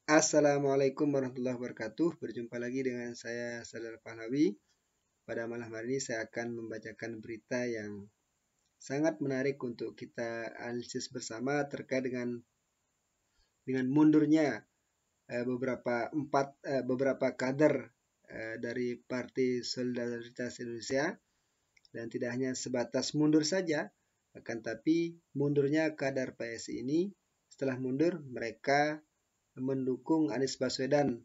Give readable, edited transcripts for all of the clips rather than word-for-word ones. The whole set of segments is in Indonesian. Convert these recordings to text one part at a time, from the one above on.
Assalamualaikum warahmatullahi wabarakatuh. Berjumpa lagi dengan saya Sadar Pahlawi. Pada malam hari ini saya akan membacakan berita yang sangat menarik untuk kita analisis bersama terkait dengan mundurnya beberapa kader dari Partai Solidaritas Indonesia, dan tidak hanya sebatas mundur saja, akan tapi mundurnya kader PSI ini. Setelah mundur, mereka mendukung Anies Baswedan,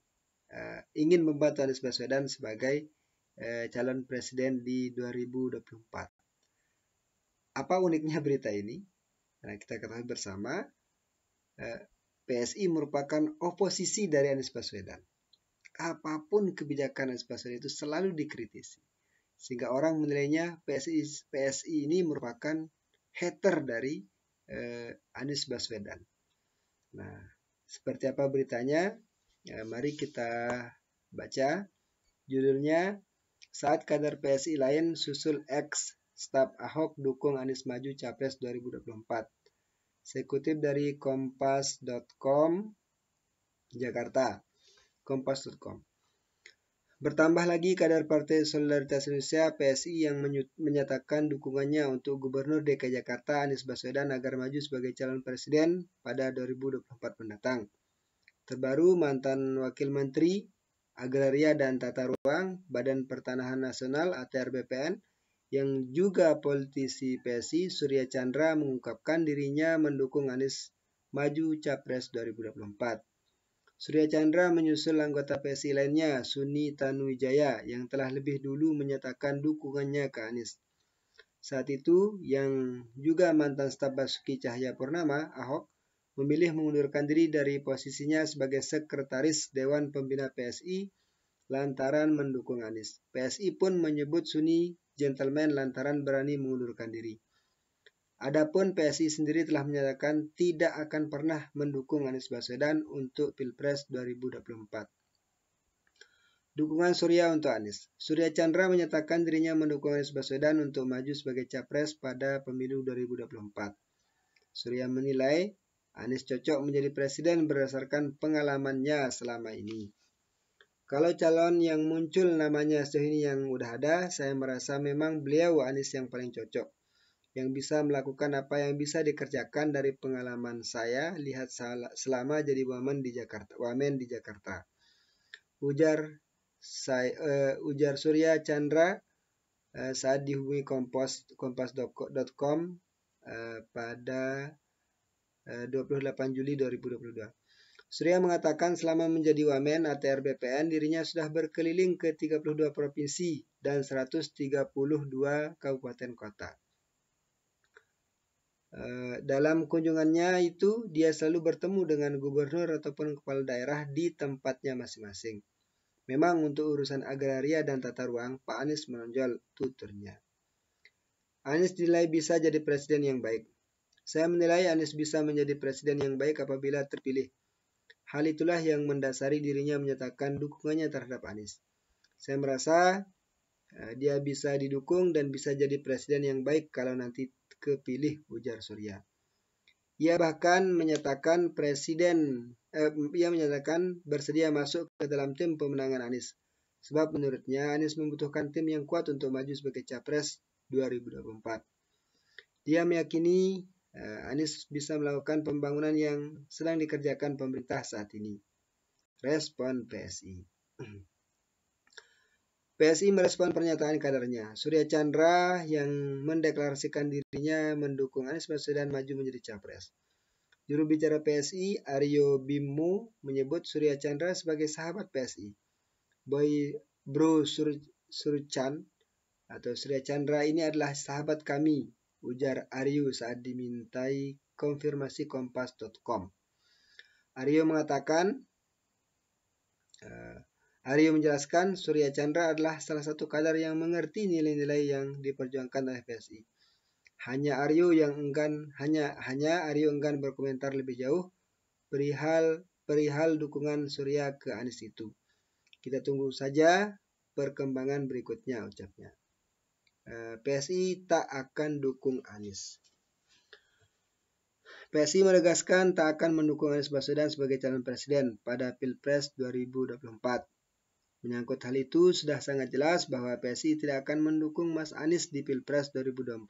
ingin membantu Anies Baswedan sebagai calon presiden di 2024. Apa uniknya berita ini? Nah, kita ketahui bersama, PSI merupakan oposisi dari Anies Baswedan. Apapun kebijakan Anies Baswedan itu selalu dikritisi, sehingga orang menilainya PSI ini merupakan hater dari Anies Baswedan. Nah, seperti apa beritanya? Mari kita baca. Judulnya, saat kader PSI lain susul ex staf Ahok dukung Anies maju Capres 2024. Saya kutip dari kompas.com Jakarta. Kompas.com. Bertambah lagi kader Partai Solidaritas Indonesia PSI yang menyatakan dukungannya untuk Gubernur DKI Jakarta Anies Baswedan agar maju sebagai calon presiden pada 2024 mendatang. Terbaru, mantan Wakil Menteri Agraria dan Tata Ruang Badan Pertanahan Nasional ATR BPN yang juga politisi PSI Surya Chandra mengungkapkan dirinya mendukung Anies maju Capres 2024. Surya Chandra menyusul anggota PSI lainnya, Suni Tanuwijaya, yang telah lebih dulu menyatakan dukungannya ke Anies. Saat itu, yang juga mantan staf Basuki Cahayapurnama, Ahok, memilih mengundurkan diri dari posisinya sebagai sekretaris Dewan Pembina PSI lantaran mendukung Anies. PSI pun menyebut Suni gentleman lantaran berani mengundurkan diri. Adapun PSI sendiri telah menyatakan tidak akan pernah mendukung Anies Baswedan untuk Pilpres 2024. Dukungan Surya untuk Anies. Surya Chandra menyatakan dirinya mendukung Anies Baswedan untuk maju sebagai capres pada pemilu 2024. Surya menilai Anies cocok menjadi presiden berdasarkan pengalamannya selama ini. Kalau calon yang muncul namanya sejauh ini yang udah ada, saya merasa memang beliau Anies yang paling cocok, yang bisa melakukan apa yang bisa dikerjakan dari pengalaman saya lihat selama jadi wamen di Jakarta. Ujar Surya Chandra saat dihubungi kompas.com pada 28 Juli 2022. Surya mengatakan selama menjadi wamen ATR BPN dirinya sudah berkeliling ke 32 provinsi dan 132 kabupaten kota. Dalam kunjungannya itu, dia selalu bertemu dengan gubernur ataupun kepala daerah di tempatnya masing-masing. Memang untuk urusan agraria dan tata ruang, Pak Anies menonjol, tuturnya. Anies dinilai bisa jadi presiden yang baik. Saya menilai Anies bisa menjadi presiden yang baik apabila terpilih. Hal itulah yang mendasari dirinya menyatakan dukungannya terhadap Anies. Saya merasa dia bisa didukung dan bisa jadi presiden yang baik kalau nanti kepilih, ujar Surya. Ia bahkan menyatakan bersedia masuk ke dalam tim pemenangan Anies. Sebab menurutnya Anies membutuhkan tim yang kuat untuk maju sebagai capres 2024. Dia meyakini Anies bisa melakukan pembangunan yang sedang dikerjakan pemerintah saat ini. Respon PSI. PSI merespon pernyataan kadernya. Surya Chandra yang mendeklarasikan dirinya mendukung Anies Baswedan maju menjadi capres. Juru bicara PSI, Aryo Bimo, menyebut Surya Chandra sebagai sahabat PSI. Bro Surchan atau Surya Chandra ini adalah sahabat kami, ujar Aryo saat dimintai konfirmasi kompas.com. Aryo menjelaskan Surya Chandra adalah salah satu kader yang mengerti nilai-nilai yang diperjuangkan oleh PSI. Hanya Aryo enggan berkomentar lebih jauh perihal dukungan Surya ke Anies itu. Kita tunggu saja perkembangan berikutnya, ucapnya. PSI tak akan dukung Anies. PSI menegaskan tak akan mendukung Anies Baswedan sebagai calon presiden pada Pilpres 2024. Menyangkut hal itu, sudah sangat jelas bahwa PSI tidak akan mendukung Mas Anies di Pilpres 2024.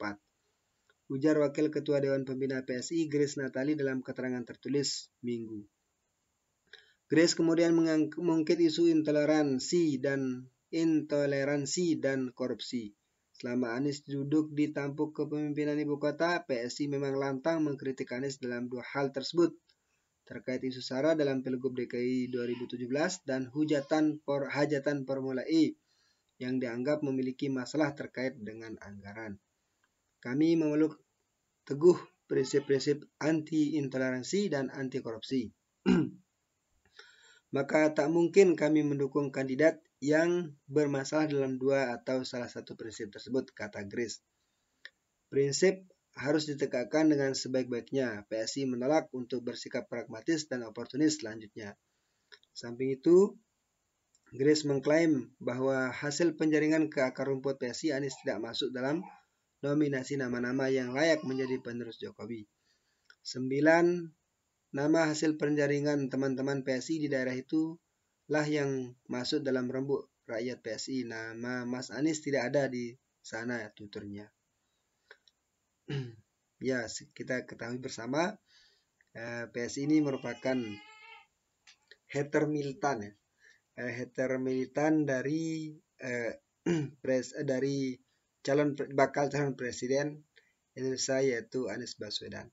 Ujar Wakil Ketua Dewan Pembina PSI, Grace Natali dalam keterangan tertulis Minggu. Grace kemudian mengungkit isu intoleransi dan korupsi. Selama Anies duduk di tampuk kepemimpinan ibu kota, PSI memang lantang mengkritik Anies dalam dua hal tersebut, terkait isu SARA dalam Pilgub DKI 2017 dan hajatan Formula E yang dianggap memiliki masalah terkait dengan anggaran. Kami memeluk teguh prinsip-prinsip anti-intoleransi dan anti korupsi. Maka tak mungkin kami mendukung kandidat yang bermasalah dalam dua atau salah satu prinsip tersebut, kata Grace. Prinsip harus ditegakkan dengan sebaik-baiknya. PSI menolak untuk bersikap pragmatis dan oportunis selanjutnya. Samping itu, Grace mengklaim bahwa hasil penjaringan ke akar rumput PSI, Anies tidak masuk dalam nominasi nama-nama yang layak menjadi penerus Jokowi. 9 nama hasil penjaringan teman-teman PSI di daerah itu lah yang masuk dalam rembuk rakyat PSI. Nama Mas Anies tidak ada di sana, tuturnya. Ya, kita ketahui bersama PSI ini merupakan hater militan, dari dari bakal calon presiden Indonesia, yaitu Anies Baswedan.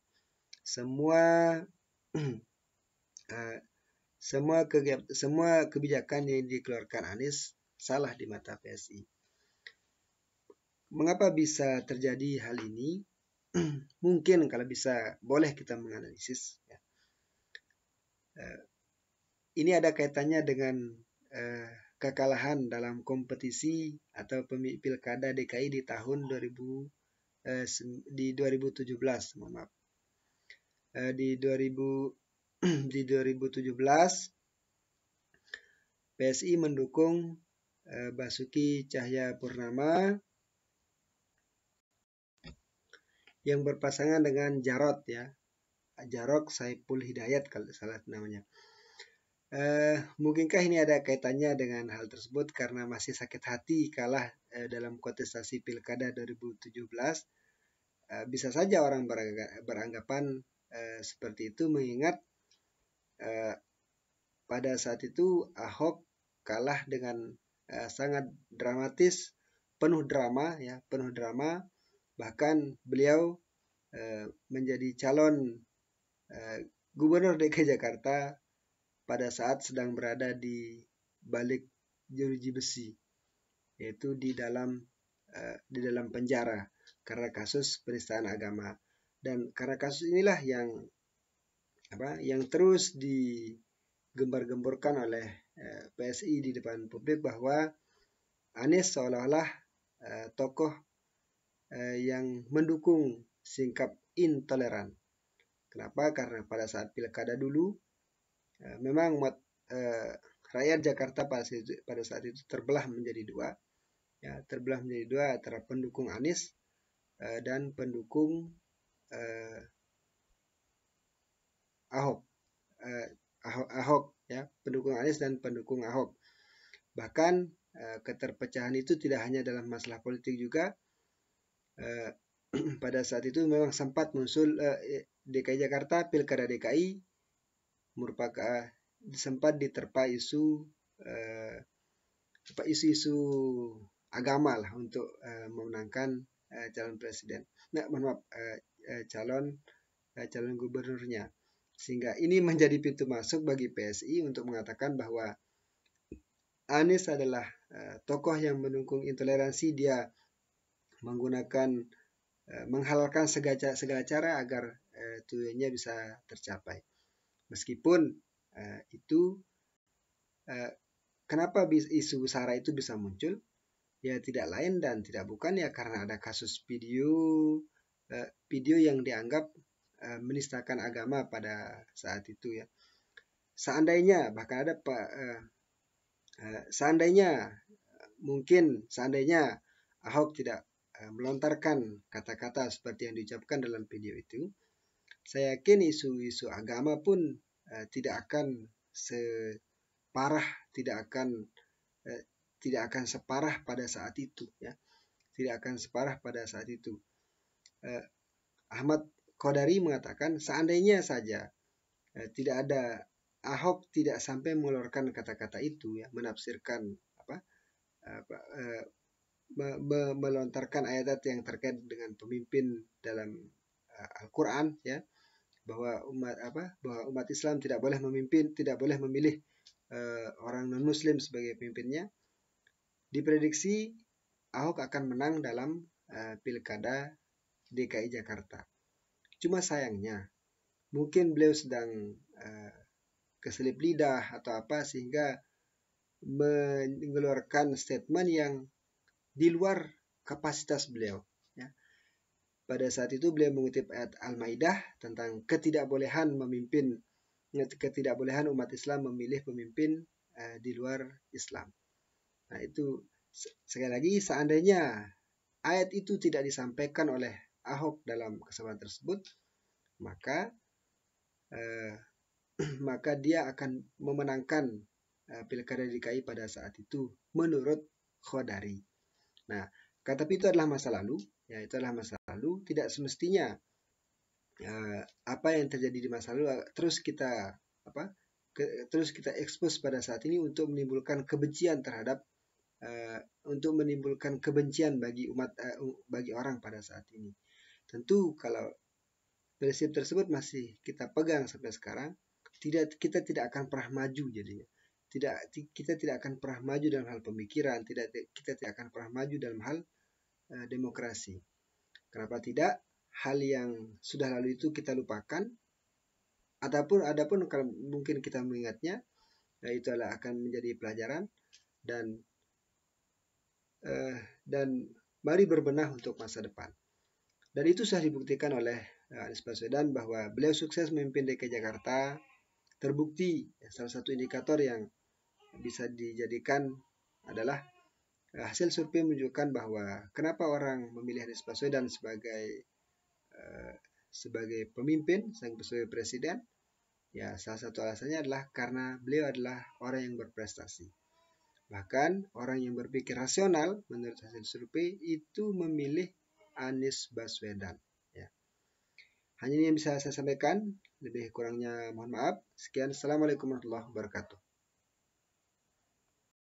Semua kebijakan yang dikeluarkan Anies salah di mata PSI. Mengapa bisa terjadi hal ini? Mungkin kalau bisa boleh kita menganalisis. Ini ada kaitannya dengan kekalahan dalam kompetisi atau pilkada DKI di tahun 2017, mohon maaf. Di 2017 PSI mendukung Basuki Cahayapurnama yang berpasangan dengan Jarod, Jarod Saiful Hidayat kalau salah namanya. Mungkinkah ini ada kaitannya dengan hal tersebut karena masih sakit hati kalah dalam kontestasi pilkada 2017? Bisa saja orang beranggapan seperti itu, mengingat pada saat itu Ahok kalah dengan sangat dramatis, penuh drama, bahkan beliau menjadi calon gubernur DKI Jakarta pada saat sedang berada di balik jeruji besi, yaitu di dalam penjara karena kasus penistaan agama. Dan karena kasus inilah yang terus digembar-gemborkan oleh PSI di depan publik bahwa Anies seolah-olah tokoh yang mendukung sikap intoleran. Kenapa? Karena pada saat pilkada dulu memang rakyat Jakarta pada saat itu terbelah menjadi dua, antara pendukung Anies dan pendukung Ahok, pendukung Anies dan pendukung Ahok. Bahkan keterpecahan itu tidak hanya dalam masalah politik juga. Pada saat itu memang sempat muncul DKI Jakarta, pilkada DKI merupakan sempat diterpa isu agama lah untuk memenangkan calon presiden. Calon gubernurnya. Sehingga ini menjadi pintu masuk bagi PSI untuk mengatakan bahwa Anies adalah tokoh yang mendukung intoleransi. Dia menghalalkan segala cara agar tujuannya bisa tercapai. Meskipun itu, kenapa isu SARA itu bisa muncul? Ya tidak lain dan tidak bukan karena ada kasus video yang dianggap menistakan agama pada saat itu, Seandainya Ahok tidak melontarkan kata-kata seperti yang diucapkan dalam video itu, Saya yakin isu-isu agama pun tidak akan separah, tidak akan separah pada saat itu, ya. Tidak akan separah pada saat itu. Ahmad Qodari mengatakan seandainya saja tidak ada Ahok tidak sampai mengeluarkan kata-kata itu, ya, menafsirkan melontarkan ayat-ayat yang terkait dengan pemimpin dalam Al-Quran, ya, bahwa umat Islam tidak boleh memilih orang non Muslim sebagai pemimpinnya. Diprediksi Ahok akan menang dalam pilkada DKI Jakarta. Cuma sayangnya mungkin beliau sedang keselip lidah atau apa sehingga mengeluarkan statement yang di luar kapasitas beliau, ya. Pada saat itu beliau mengutip ayat Al-Maidah tentang ketidakbolehan umat Islam memilih pemimpin di luar Islam. Nah, itu sekali lagi, seandainya ayat itu tidak disampaikan oleh Ahok dalam kesempatan tersebut, maka dia akan memenangkan pilkada DKI pada saat itu menurut Qodari. Nah, tapi itu adalah masa lalu, ya, itu adalah masa lalu. Tidak semestinya apa yang terjadi di masa lalu terus kita expose pada saat ini untuk menimbulkan kebencian bagi orang pada saat ini. Tentu kalau prinsip tersebut masih kita pegang sampai sekarang, kita tidak akan pernah maju jadinya. Kita tidak akan pernah maju dalam hal pemikiran, kita tidak akan pernah maju dalam hal demokrasi. Kenapa tidak? Hal yang sudah lalu itu kita lupakan. Adapun kalau mungkin kita mengingatnya, itu adalah akan menjadi pelajaran dan mari berbenah untuk masa depan. Dan itu sudah dibuktikan oleh Anies Baswedan bahwa beliau sukses memimpin DKI Jakarta. Terbukti, salah satu indikator yang bisa dijadikan adalah hasil survei menunjukkan bahwa kenapa orang memilih Anies Baswedan sebagai pemimpin, sebagai presiden. Ya, salah satu alasannya adalah karena beliau adalah orang yang berprestasi. Bahkan orang yang berpikir rasional menurut hasil survei itu memilih Anies Baswedan. Ya. Hanya ini yang bisa saya sampaikan. Lebih kurangnya mohon maaf. Sekian. Assalamualaikum warahmatullahi wabarakatuh.